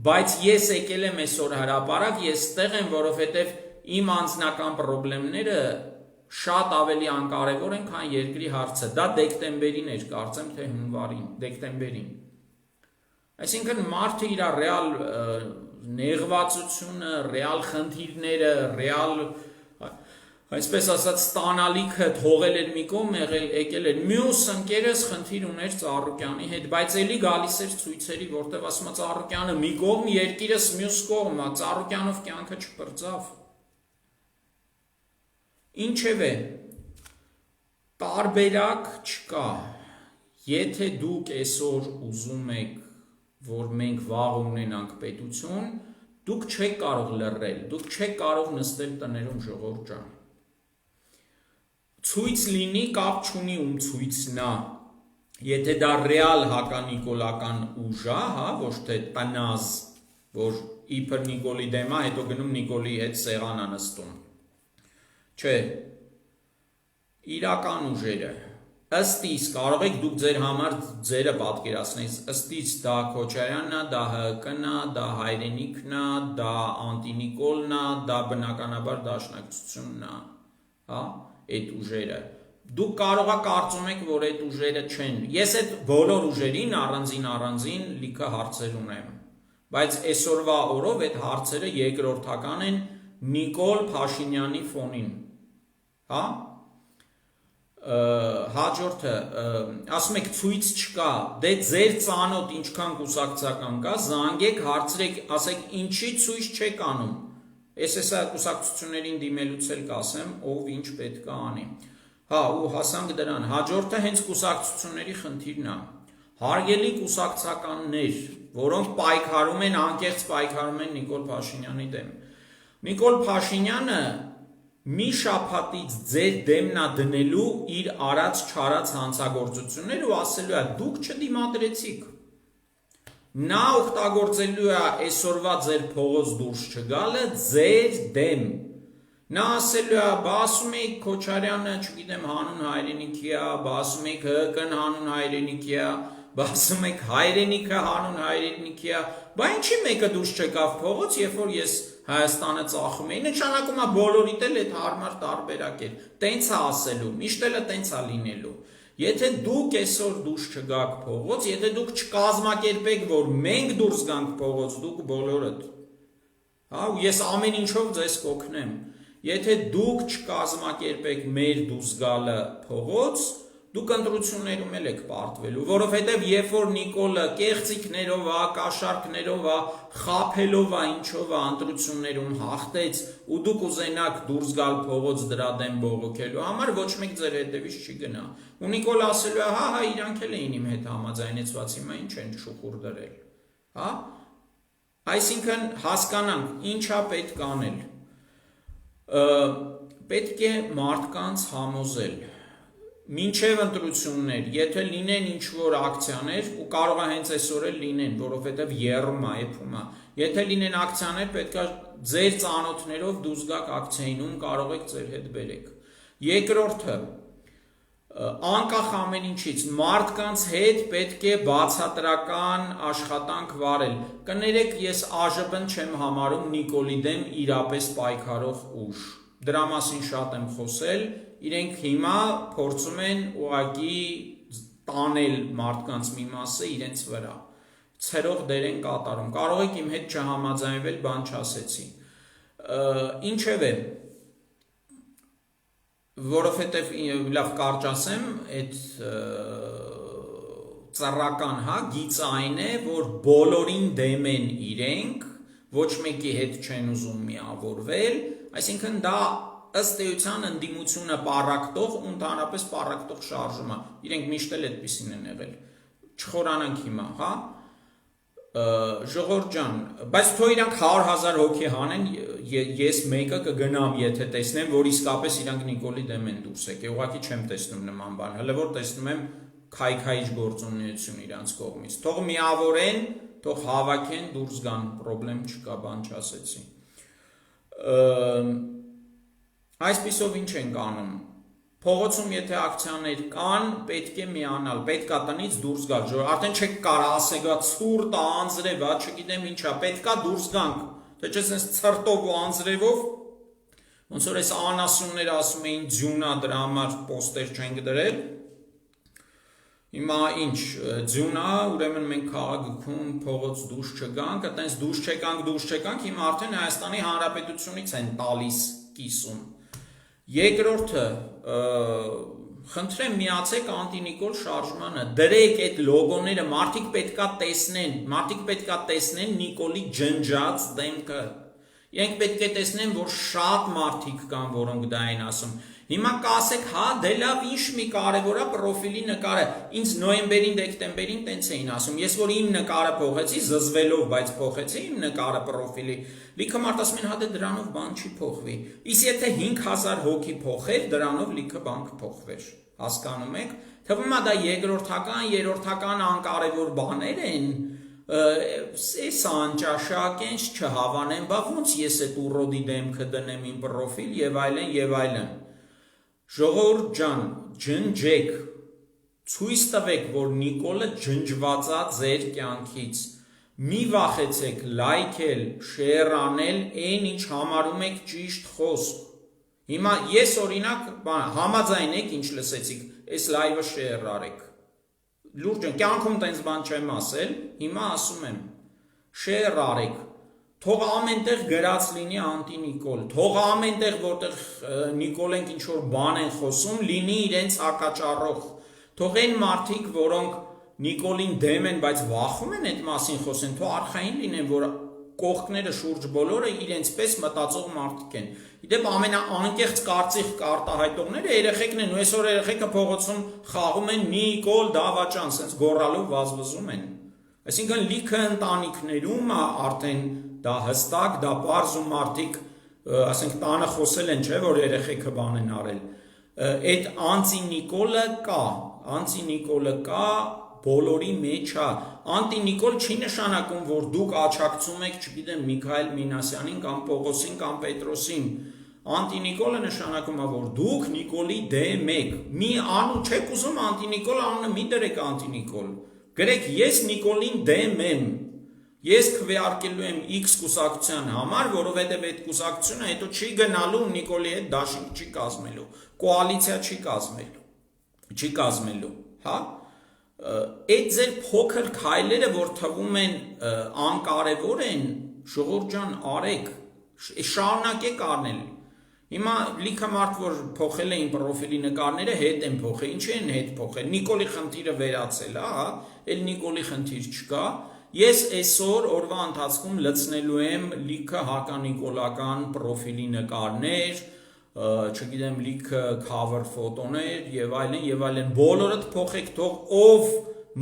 բայց ես եկել եմ այսօր հրապարակ, ես ստեղ եմ, որովհետև իմ անձնական խնդիրները շատ ավելի անկարևոր են, քան երկրի հարցը, դա դեկտեմբերին էր, կարծեմ, թե հունվարին, դեկտեմբերին, այսինքն մարդը իր ռեալ նեղվածությունը, ռեալ խնդիրները, ռեալ, այսպես ասած, ստանալիքը թողել էր մի կողմ, եկել էր, մյուս ընկերս խնդիր ուներ Ծառուկյանի հետ, բայց էլի գալիս էր ցույցերի, որտեղ ասում է Ծառուկյանը մի կողմ, երկիրս մյուս կողմ, Ծառուկյանով կյանքը չպրծավ, ինչևէ, տարբերակ չկա, եթե դուք այսօր ուզում եք, որ մենք վաղ ունենանք պետություն, դուք չեք կարող լռել, դուք չեք կարող նստել տներում ժողովուրդ ջան, ցույց լինի, կապ չունի ում ցույցն է, եթե դա ռեալ հականիկոլական ուժ է, հա, ոչ թե տնազ, որ իբր Նիկոլի դեմ է, հետո գնում Նիկոլի հետ սեղան է նստում, չէ, իրական ուժերը, ըստ իս կարող եք դուք ձեր համար ձերը պատկերացնեք, ըստ իս դա Քոչարյանն է, դա ՀԿ-ն է, դա Հայրենիքն է, դա Անտինիկոլն է, դա բնականաբար Դաշնակցությունն է, հա, այդ ուժերը, դուք կարող եք կարծում եք, որ այդ ուժերը չեն, ես այդ բոլոր ուժերին առանձին լիքը հարցեր ունեմ, բայց այսօրվա օրով այդ հարցերը երկրորդական են Նիկոլ Փաշինյանի ֆոնին, հա, հաջորդը, ասում եք ցույց չկա, դե ձեր ծանոթ ինչքան կուսակցական կա, զանգեք, հարցրեք, ասեք ինչի ցույց չեք անում, ես հեսա կուսակցություններին դիմելուց էլ կասեմ, ով ինչ պետք է անի, հա, ու հասանք դրան, հաջորդը հենց կուսակցությունների խնդիրն է, հարգելի կուսակցականներ, որոնք պայքարում են, անկեղծ պայքարում են Նիկոլ Փաշինյանի դեմ, Նիկոլ Փաշինյանը մի շաբաթից ձեր դեմն է դնելու իր արած չարած հանցագործություններ ու ասելու է դուք չդիմադրեցիք, նա օգտագործելու է այսօրվա ձեր փողոց դուրս չգալը ձեր դեմ, նա ասելու է բա ասում եք Քոչարյանը, չգիտեմ, հանուն հայրենիքի է, բա ասում եք ՀԿ-ն հանուն հայրենիքի է, բա ասում եք հայրենիքը հանուն հայրենիքի է, բա ինչի մեկը դուրս չեկավ փողոց, երբ որ ես Հայաստանը ծախում էի, նշանակում է բոլորիդ էլ այդ հարմար տարբերակ էր, տենց է ասելու, միշտ էլ տենց է լինելու, եթե դուք այսօր դուրս չգաք փողոց, եթե դուք չկազմակերպեք, որ մենք դուրս գանք փողոց, դուք բոլորդ, հա, ու ես ամեն ինչով ձեզ կօգնեմ, եթե դուք չկազմակերպեք մեր դուրս գալը փողոց, դուք ընտրություններում էլ եք պարտվելու, որովհետև երբ որ Նիկոլը կեղծիքներով, կաշառքներով, խաբելով, ինչով ընտրություններում հաղթեց ու դուք ուզենաք դուրս գալ փողոց դրա դեմ բողոքելու համար, ոչ մեկ ձեր հետևից չի գնա։ Ու Նիկոլը ասելու է, հա, իրանք էլ էին իմ հետ համաձայնեցված, հիմա ինչ են շուխուր դրել։ Հա? Այսինքն հասկանանք, ինչա պետք անել։ Պետք է մարդկանց համոզել մինչև ընտրություններ, եթե լինեն ինչ-որ ակցիաներ, ու կարող է հենց այսօր էլ լինեն, որովհետև եռում է, եփում է, եթե լինեն ակցիաներ, պետք է ձեր ծանոթներով դուրս գաք ակցիային, ում կարող եք ձեր հետ բերեք։ Երկրորդը, անկախ ամեն ինչից մարդկանց հետ պետք է բացատրական աշխատանք վարել։ Կներեք, ես ԱԺԲ-ն չեմ համարում Նիկոլի դեմ իրապես պայքարող ուժ։ Դրա մասին շատ եմ խոսել, իրենք հիմա փորձում են ուղղակի տանել մարդկանց մի մասը իրենց վրա։ Ցերող դեր են կատարում։ Կարող եք իմ հետ չհամաձայնվել, բան չասեցի։ Ինչևէ, որովհետև լավ կարճ ասեմ, այդ ծառական գիծը այն է, որ բոլորին դեմ են իրենք, ոչ մեկի հետ չեն ուզում միավորվել, այսինքն դա ըստ էության ընդդիմությունը պառակտող ու ընդհանրապես պառակտող շարժում է, իրենք միշտ էլ այդպեսին են եղել, չխորանանք հիմա, Ժողովուրդ ջան, բայց թող իրանք 100,000 հոգի հանեն, ես մեկը կգնամ, եթե տեսնեմ, որ իսկապես իրանք Նիկոլի դեմ են դուրս եկել, ուղղակի չեմ տեսնում նման բան, հələ որ տեսնում եմ քայքայիչ գործունեություն իրանց կողմից, թող միավորեն, թող հավաքեն, դուրս գան, պրոբլեմ չկա, բան չասեցի։ Այսպիսով ինչ ենք անում։ Փողոցում եթե ակցիաներ կան, պետք է միանալ, պետք է տնից դուրս գալ, արդեն չեք կարող ասեք, ցուրտ է, անձրև է, չգիտեմ ինչա, պետք է դուրս գանք, թե չէ sense ցրտով ու անձրևով, ոնց որ այս անասունները ասում էին ձյունա, դրա համար պոստեր չենք դրել։ Հիմա ինչ, ձյունա, ուրեմն մենք քաղաքում փողոց դուրս չգանք, այտենց դուրս չեկանք, հիմա արդեն Հայաստանի Հանրապետությունից են տալիս կիսում։ Երկրորդը, խնդրեմ միացեք անտինիկոլ շարժմանը, դրեք այդ լոգոները, մարդիկ պետքա տեսնեն Նիկոլի ջնջած դեմքը, իրենք պետք է տեսնեն, որ շատ մարդիկ կան, որոնք դա են ասում, հիմա կասեք, դե լավ ինչ մի կարևոր է պրոֆիլի նկարը, ինձ նոյեմբերին, դեկտեմբերին տենց էին ասում, ես որ իմ նկարը փոխեցի, զզվելով, բայց փոխեցի իմ նկարը պրոֆիլի, լիքը մարդ ասում են, դե դրանով բան չի փոխվի, իսկ եթե 5,000 հոգի փոխեր, դրանով լիքը բան կփոխվեր, հասկանում եք, թվում է դա երկրորդական, երրորդական անկարևոր բաներ են, ես անճաշակ են, չհավանեմ, բա ոնց ես այդ ուռոդի դեմքը դնեմ իմ պրոֆիլ եւ այլն, Ժողովուրդ ջան, ջնջեք, ցույց տվեք, որ Նիկոլը ջնջված է ձեր կյանքից, մի վախեցեք լայքել, շեյր անել, այն ինչ համարում եք ճիշտ խոսք, հիմա ես օրինակ համաձայնեք ինչ լսեցիք, այս լայվը շեյր արեք, լուրջ են, կյանքում տենց բան չեմ ասել, հիմա ասում եմ, շեյր արեք, թող ամենտեղ գրած լինի անտի-Նիկոլ, թող ամենտեղ, որտեղ Նիկոլենք ինչ-որ բան են խոսում, լինի իրենց հակաճառող, թող են մարդիկ, որոնք Նիկոլին դեմ են, բայց վախում են այդ մասին խոսեն, թող արխային լինեն, որ կողքները շուրջ բոլորը իրենց պես մտածող մարդիկ են։ Իդեպ ամենաանկեղծ կարծիք արտահայտողները երեխեքն են, ու այսօր երեխեքը փողոցում խաղում են Նիկոլ Դավաճան, սենց գոռալով վազվզում են։ Այսինքն լիքը ընտանիքներում արդեն դա հստակ, դա պարզ ու մարդիկ, ասենք տանը խոսել են, չէ, որ երեխեքը բան են արել։ Այդ անտի-Նիկոլը կա, բոլորի մեջ է։ Անտի-Նիկոլ չի նշանակում, որ դուք աջակցում եք, չգիտեմ, Միքայել Մինասյանին կամ Պողոսին կամ Պետրոսին։ Անտի-Նիկոլը նշանակում է, որ դուք Նիկոլի դեմ եք։ Մի անու չեք ուզում անտի-Նիկոլ անունը մի դրեք անտի-Նիկոլ։ Գրեք, ես Նիկոլին դեմ եմ։ Ես քվեարկելու եմ X կուսակցության համար, որովհետև այդ կուսակցությունը հետո չի գնալու Նիկոլի հետ դաշինք չի կազմելու, կոալիցիա չի կազմելու, հա? Այդ ձեր փոքր քայլերը, որ թվում են անկարևոր են, ժողովուրդ ջան, արեք, շարունակեք անել։ Հիմա լիքը մարդ, որ փոխել էին պրոֆիլի նկարները, հետ են փոխել, ինչի են հետ փոխել, Նիկոլի խնդիրը վերացել, հա, էլ Նիկոլի խնդիր չկա, ես այսօր օրվա ընթացքում լցնելու եմ լիքը հականիկոլական պրոֆիլի նկարներ, չգիտեմ, լիքը cover ֆոտոներ եւ այլն, բոլորդ փոխեք, թող ով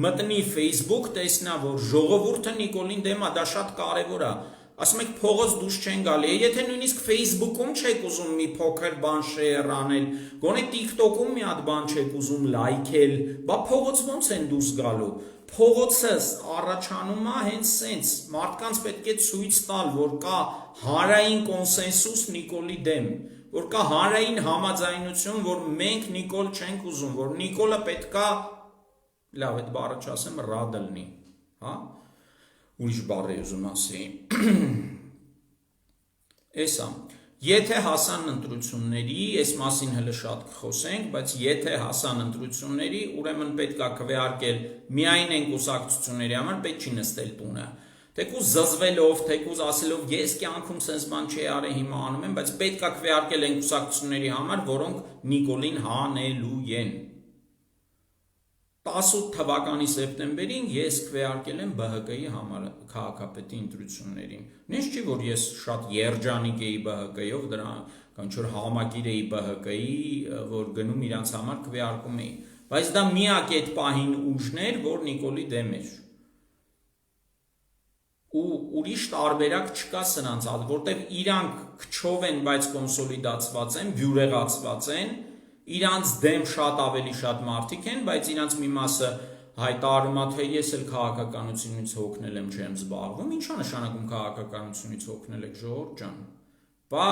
մտնի Facebook տեսնա, որ ժողովուրդը Նիկոլին դեմ է, դա շատ կարեւոր է։ Ասում եք փողոց դուրս չեն գալի, եթե նույնիսկ Facebook-ում չեք ուզում մի փոքր բան շեյր անել, գոնե TikTok-ում մի հատ բան չեք ուզում լայքել, բա փողոց ոնց են դուրս գալու։ Փողոցը առաջանում է հենց սենց, մարդկանց պետք է ցույց տալ, որ կա հանրային կոնսենսուս Նիկոլի դեմ, որ կա հանրային համաձայնություն, որ մենք Նիկոլ չենք ուզում, որ Նիկոլը պետքա, լավ, այդ բառը չասեմ, ռադ լինի, հա, ուրիշ բառ է ուզում ասի, էսա, եթե հասան ընտրությունների, այս մասին հələ շատ կխոսենք, բայց եթե հասան ընտրությունների, ուրեմն պետքա քվեարկել միայն այն կուսակցությունների համար, պետք չի նստել տունը, թեկուզ զզվելով, թեկուզ ասելով ես կյանքում sense բան չի արել հիմա անում եմ, բայց պետքա քվեարկել այն կուսակցությունների համար, որոնք Նիկոլին հանելու են։ 18 թվականի սեպտեմբերին ես քվեարկել եմ ԲՀԿ-ի համար քաղաքապետի ընտրություններին։ Նույնիսկ չի որ ես շատ երջանիկ էի ԲՀԿ-ով, դրա կամ ինչ-որ համակիր էի ԲՀԿ-ի, որ գնում իրանց համար քվեարկում էի, բայց դա միակ այդ պահին ուժն էր, որ Նիկոլի դեմ էր։ Ու ուրիշ տարբերակ չկա սրանց, որտեղ իրանք քչով են, բայց կոնսոլիդացված են, բյուրեղացված են, իրանց դեմ շատ ավելի շատ մարդիկ են, բայց իրանց մի մասը հայտարարում է, թե ես էլ քաղաքականությունից հոգնել եմ, չեմ զբաղվում, ի՞նչ է նշանակում քաղաքականությունից հոգնել եք, ժողովուրդ ջան։ Բա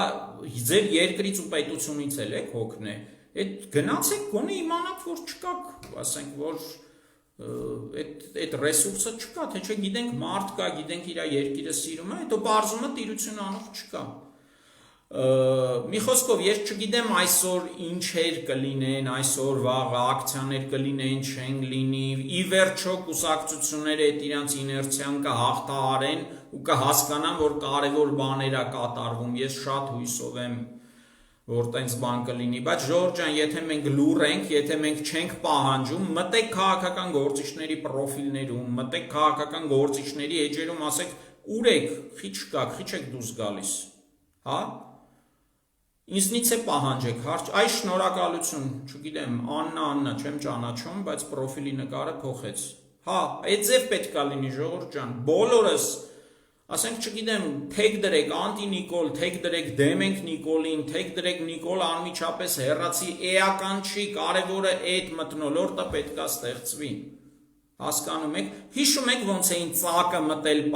ձեր երկրից ու պետությունից էլ եք հոգնել, այդ գնացեք գոնե իմանաք, որ չկաք, ասենք, որ այդ ռեսուրսը չկա, թե չէ գիտենք մարդ կա, գիտենք իր երկիրը սիրում է, հետո բարձումը տիրություն անող չկա։ Մի խոսքով ես չգիտեմ այսօր ինչեր կլինեն, այսօր վաղ ակցիաներ կլինեն, չեն լինի, ի վերջո կուսակցությունները այդ իրանց իներցիան կհաղթահարեն ու կհասկանան, որ կարևոր բաներ է կատարվում, ես շատ հույսով եմ որ տենց բան կլինի, բայց ժողովուրդ ջան, եթե մենք լուռ ենք, եթե մենք չենք պահանջում, մտեք քաղաքական գործիչների պրոֆիլներում, մտեք քաղաքական գործիչների էջերում, ասեք, ուր եք, խի չկաք, խի չեք դուրս գալիս, հա? Ինձնից է պահանջեք, հարց, այ շնորհակալություն, չգիտեմ, Աննա, չեմ ճանաչում, բայց պրոֆիլի նկարը փոխեց, հա, այդ ձև պետք է լինի, ժողովուրդ ջան, բոլորս ասենք չգիտեմ, թեք դրեք անտի-Նիկոլ, թեք դրեք դեմ ենք Նիկոլին, թեք դրեք Նիկոլ անմիջապես հեռացի, էական չի, կարևորը այդ մթնոլորտը պետքա ստեղծվի, հասկանում եք, հիշում եք ոնց էին ծակը մտել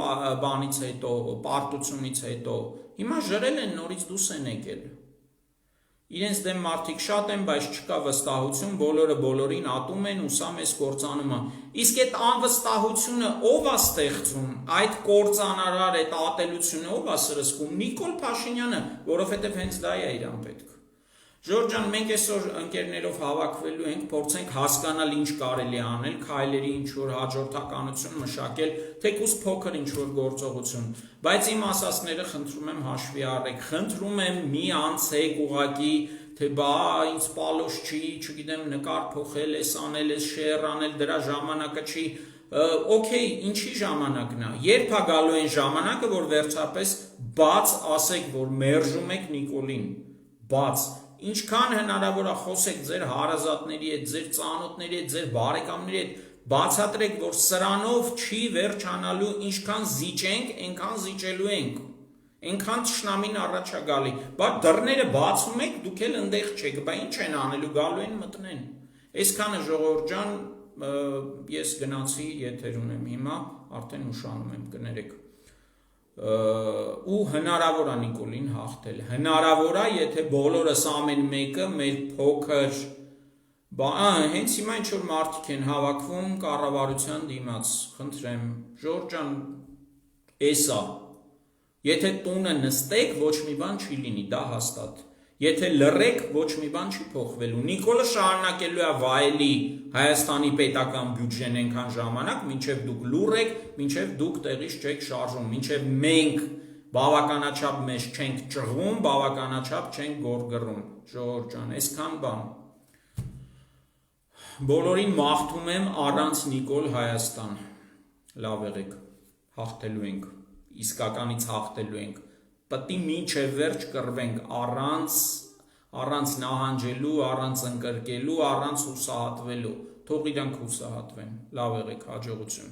բանից հետո, պարտությունից հետո, հիմա ժրել են նորից դուս են եկել, իրենց դեմ մարդիկ շատ են, բայց չկա վստահություն, բոլորը բոլորին ատում են ու սա մեզ կործանում է, իսկ այդ անվստահությունը ով է ստեղծում, այդ կործանարար, այդ ատելությունը ով է սրսկում, Նիկոլ Փաշինյանը, որովհետև հենց դա է իրան պետք։ Ժորժ ջան, մենք այսօր ընկերներով հավաքվելու ենք, փորձենք հասկանալ ինչ կարելի է անել, քայլերի ինչ-որ հաջորդականություն մշակել, թեկուզ փոքր ինչ-որ գործողություն, բայց իմ ասածները խնդրում եմ հաշվի առեք, խնդրում եմ մի անցեք ուղակի, թե բա ինձ պալոշ չի, չգիտեմ, նկար փոխել, էս անել, էս շեյր անել, դրա ժամանակը չի, օքեյ, ինչի ժամանակն է, երբ է գալու այն ժամանակը, որ վերջապես բաց ասեք, որ մերժում եք Նիկոլին, բաց Ինչքան հնարավոր է խոսեք ձեր հարազատների հետ, ձեր ծանոթների հետ, ձեր բարեկամների հետ, բացատրեք, որ սրանով չի վերջանալու, ինչքան զիջենք, այնքան զիջելու ենք, այնքան թշնամին առաջ է գալի, բա դռները բացում եք, դուք էլ ընդեղ չեք, բա ինչ են անելու, գալու են մտնեն, այսքանը ժողովուրդ ջան, ես գնացի եթեր ունեմ հիմա, արդեն ուշանում եմ, կներեք ու հնարավոր է Նիկոլին հաղթել, հնարավոր է, եթե բոլորս ամեն մեկը մեր փոքր, հենց հիմա ինչ-որ մարդիկ են հավաքվում կառավարության դիմաց, խնդրեմ, Ժորժ ջան, էսա, եթե տունը նստեք, ոչ մի բան չի լինի, դա հաստատ, եթե լռեք, ոչ մի բան չի փոխվելու, Նիկոլը շարունակելու է վայելի Հայաստանի պետական բյուջեն այնքան ժամանակ, մինչև դուք լուռ եք, մինչև դուք տեղից չեք շարժում, մինչև մենք բավականաչափ մեզ չենք ճղվում, բավականաչափ չենք գորգռում, Ժողովուրդ ջան, այսքան բան։ Բոլորին մաղթում եմ առանց Նիկոլ Հայաստան, լավ եղեք, հաղթելու ենք, իսկականից հաղթելու ենք, պետք է մինչև վերջ կռվենք առանց նահանջելու, առանց ընկրկելու, առանց հուսահատվելու, թող իրանք հուսահատվեն, լավ եղեք, հաջողություն։